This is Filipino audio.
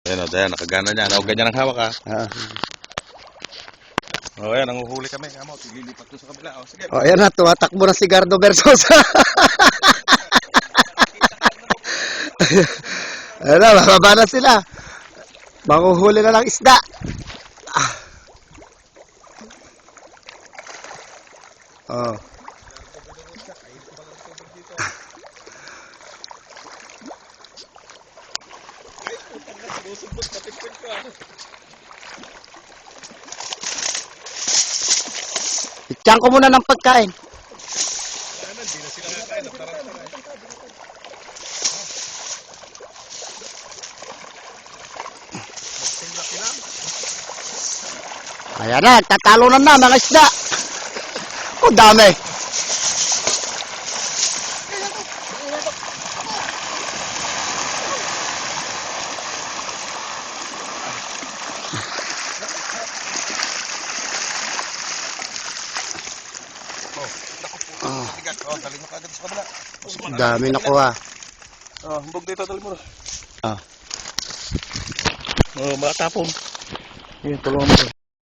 Ayan o, Dayan, nakagana niya. O, ganyan ang hawak ha. Ah. O, ayan, nanguhuli kami. Amo, lilipat ko sa kabila. O, sige. O, ayan na, tumatakbo na si Gardo Versosa. Ayan na, bababa na sila. Manguhuli na ng isda. Oh. Ityan ko muna ng pagkain. Ayan na, tatalunan na mga isda. Oh, dami. Oh, dali mo kagad sa kabila. Dami nakuha. Oh, humbog dito, dali mo. Ah. Oh, makatapon. Yan, tulungan mo.